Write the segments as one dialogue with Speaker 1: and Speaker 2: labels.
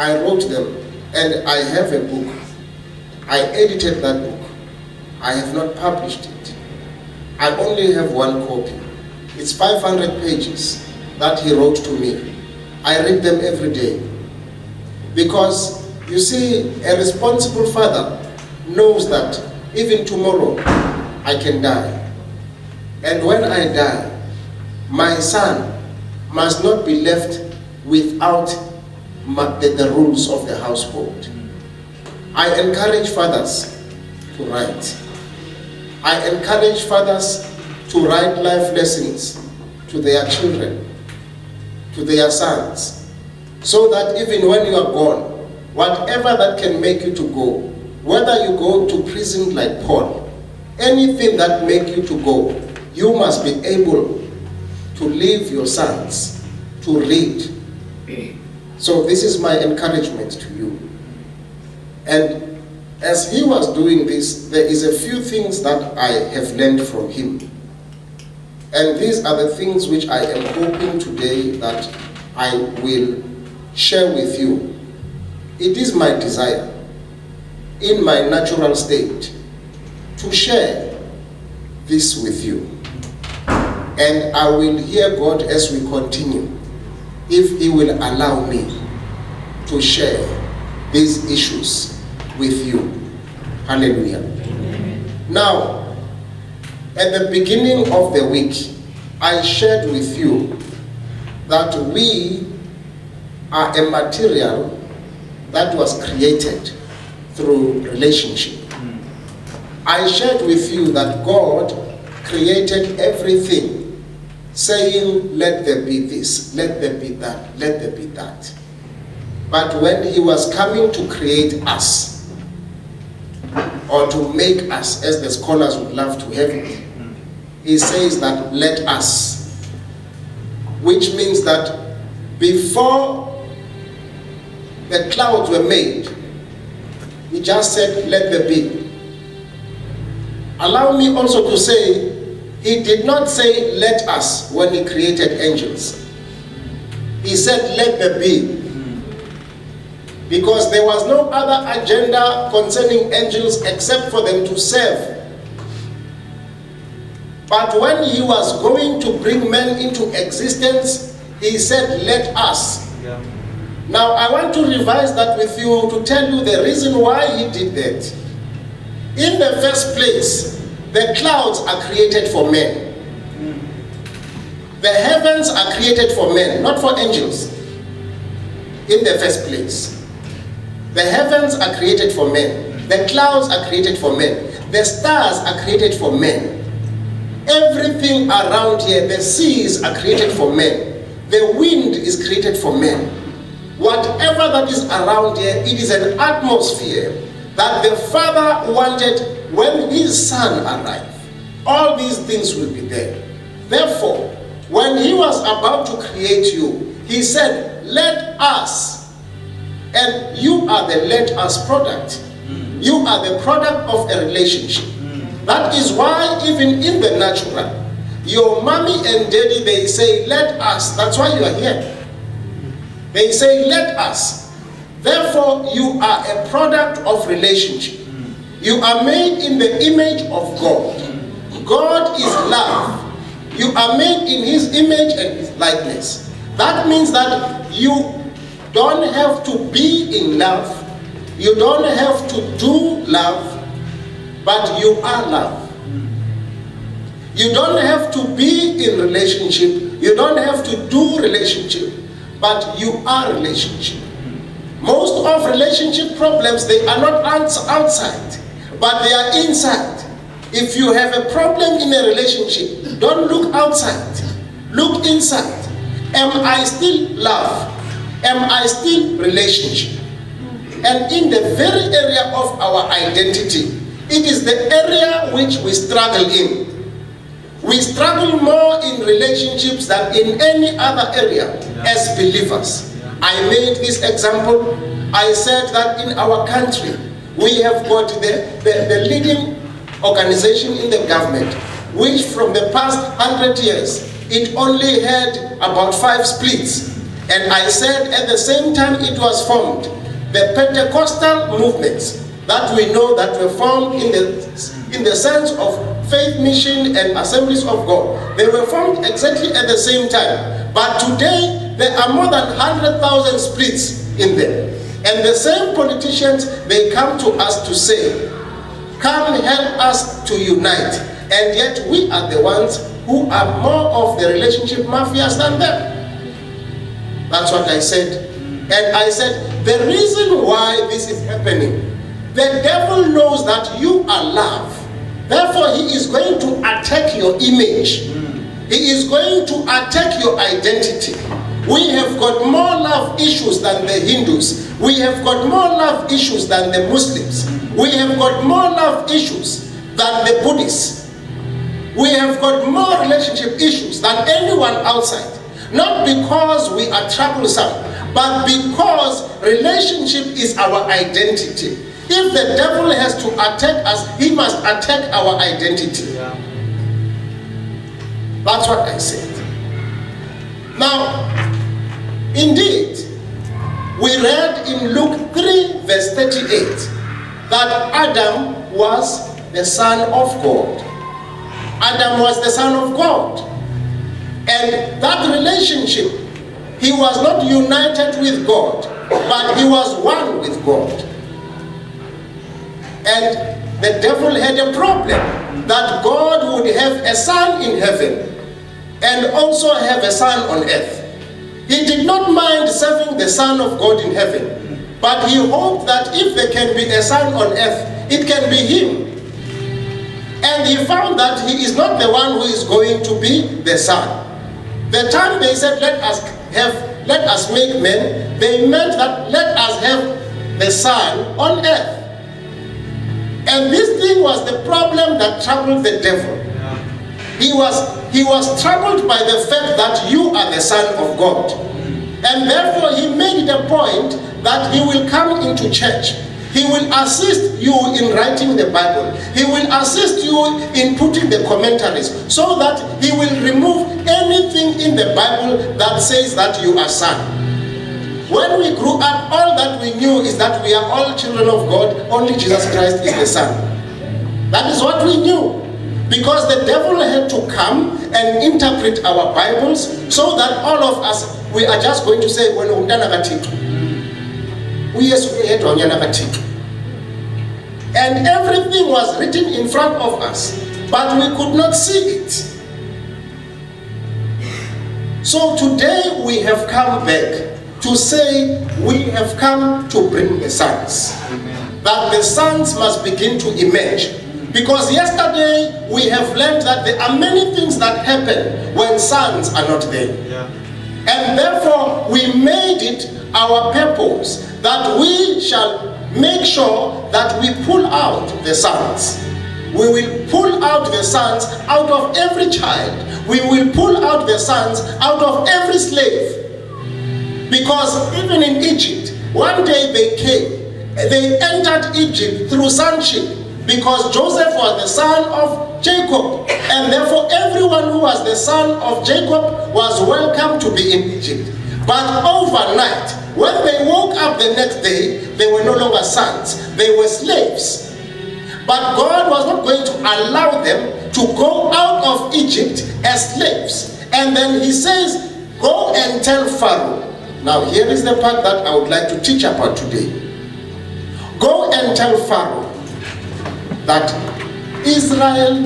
Speaker 1: I wrote them, and I have a book. I edited that book. I have not published it. I only have one copy. It's 500 pages that he wrote to me. I read them every day. Because, you see, a responsible father knows that even tomorrow I can die. And when I die, my son must not be left without the rules of the household. I encourage fathers to write. I encourage fathers to write life lessons to their children, to their sons, so that even when you are gone, whatever that can make you to go, whether you go to prison like Paul, anything that make you to go, you must be able to leave your sons to read. So this is my encouragement to you. And as he was doing this, there is a few things that I have learned from him. And these are the things which I am hoping today that I will share with you. It is my desire, in my natural state, to share this with you. And I will hear God as we continue, if he will allow me to share these issues with you. Hallelujah. Amen. Now, at the beginning of the week, I shared with you that we are a material that was created through relationship. I shared with you that God created everything, saying, let there be this, let there be that, let there be that. But when he was coming to create us, or to make us, as the scholars would love to have it, he says that let us, which means that before the clouds were made, he just said let there be. Allow me also to say, he did not say let us when he created angels. He said let there be. Because there was no other agenda concerning angels except for them to serve. But when he was going to bring men into existence, he said, let us. Yeah. Now I want to revise that with you to tell you the reason why he did that. In the first place, the clouds are created for men. The heavens are created for men, not for angels. In the first place. The heavens are created for men. The clouds are created for men. The stars are created for men. Everything around here, the seas are created for men. The wind is created for men. Whatever that is around here, it is an atmosphere that the Father wanted when his Son arrived. All these things will be there. Therefore, when he was about to create you, he said, let us. And you are the let us product. You are the product of a relationship. That is why even in the natural, your mommy and daddy, they say, let us. That's why you are here. They say, let us. Therefore, you are a product of relationship. You are made in the image of God. God is love. You are made in his image and his likeness. That means that you don't have to be in love. You don't have to do love, but you are love. You don't have to be in relationship. You don't have to do relationship, but you are relationship. Most of relationship problems, they are not outside, but they are inside. If you have a problem in a relationship, don't look outside. Look inside. Am I still love? Am I still relationship? And in the very area of our identity, it is the area which we struggle in. We struggle more in relationships than in any other area as believers. I made this example. I said that in our country, we have got the leading organization in the government, which from the past 100 years, it only had about 5 splits. And I said at the same time it was formed, the Pentecostal movements that we know that were formed in the sense of faith, mission, and assemblies of God, they were formed exactly at the same time. But today, there are more than 100,000 splits in them. And the same politicians, they come to us to say, come help us to unite. And yet we are the ones who are more of the relationship mafias than them. That's what I said. And I said, the reason why this is happening, the devil knows that you are love. Therefore, he is going to attack your image. He is going to attack your identity. We have got more love issues than the Hindus. We have got more love issues than the Muslims. We have got more love issues than the Buddhists. We have got more relationship issues than anyone outside. Not because we are troublesome, but because relationship is our identity. If the devil has to attack us, he must attack our identity. Yeah. That's what I said. Now, indeed, we read in Luke 3 verse 38 that Adam was the son of God. Adam was the son of God. And that relationship, he was not united with God, but he was one with God. And the devil had a problem that God would have a son in heaven and also have a son on earth. He did not mind serving the Son of God in heaven, but he hoped that if there can be a son on earth, it can be him. And he found that he is not the one who is going to be the son. The time they said, let us make men, they meant that let us have the son on earth. And this thing was the problem that troubled the devil. He was troubled by the fact that you are the son of God. And therefore he made it a point that he will come into church. He will assist you in writing the Bible. He will assist you in putting the commentaries, so that he will remove anything in the Bible that says that you are son. When we grew up, all that we knew is that we are all children of God, only Jesus Christ is the Son. That is what we knew. Because the devil had to come and interpret our Bibles so that all of us, we are just going to say, and everything was written in front of us, but we could not see it. So today we have come back to say we have come to bring the sons. Amen. That the sons must begin to emerge. Because yesterday we have learned that there are many things that happen when sons are not there. Yeah. And therefore we made it our purpose that we shall make sure that we pull out the sons. We will pull out the sons out of every child. We will pull out the sons out of every slave. Because even in Egypt, one day they entered Egypt through sonship, because Joseph was the son of Jacob, and therefore everyone who was the son of Jacob was welcome to be in Egypt. But overnight, when they woke up the next day, they were no longer sons, they were slaves. But God was not going to allow them to go out of Egypt as slaves. And then he says, go and tell Pharaoh. Now here is the part that I would like to teach about today. Go and tell Pharaoh that Israel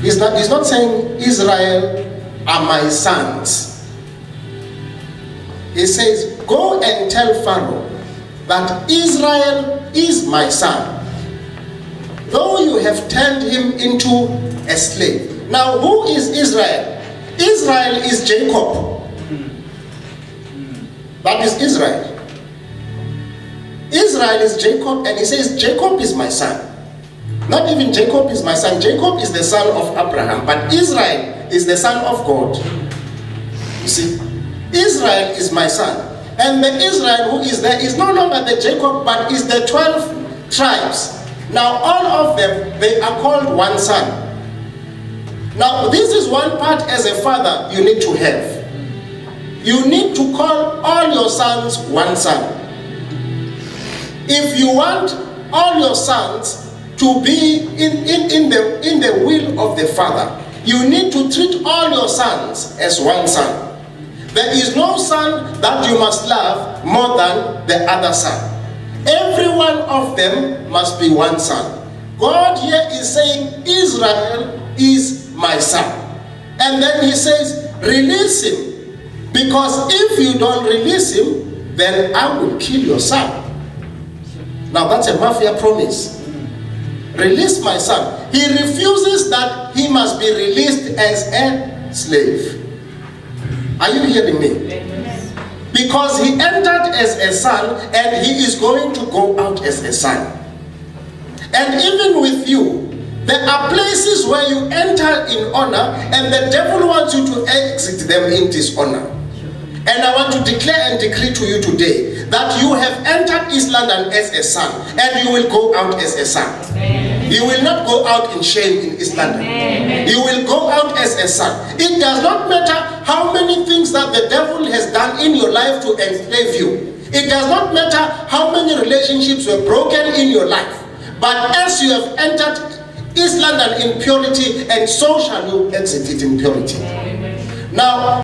Speaker 1: is not saying Israel are my sons. He says, go and tell Pharaoh that Israel is my son, though you have turned him into a slave. Now who is Israel? Israel is Jacob. That is Israel. Israel is Jacob, and he says, Jacob is my son. Not even Jacob is my son. Jacob is the son of Abraham, but Israel is the son of God. You see, Israel is my son. And the Israel who is there is no longer the Jacob, but is the 12 tribes. Now all of them, they are called one son. Now this is one part as a father you need to have. you need to call all your sons one son. If you want all your sons to be in the will of the Father, you need to treat all your sons as one son. There is no son that you must love more than the other son. Every one of them must be one son. God here is saying, Israel is my son. And then he says, release him. Because if you don't release him, then I will kill your son. Now that's a mafia promise. Release my son. He refuses that he must be released as a slave. Are you hearing me? Because he entered as a son and he is going to go out as a son. And even with you, there are places where you enter in honor and the devil wants you to exit them in dishonor. And I want to declare and decree to you today that you have entered East London as a son and you will go out as a son. You will not go out in shame in East London. You will go out as a son. It does not matter how many things that the devil has done in your life to enslave you. It does not matter how many relationships were broken in your life. But as you have entered East London in purity, and so shall you exit it in purity. Now,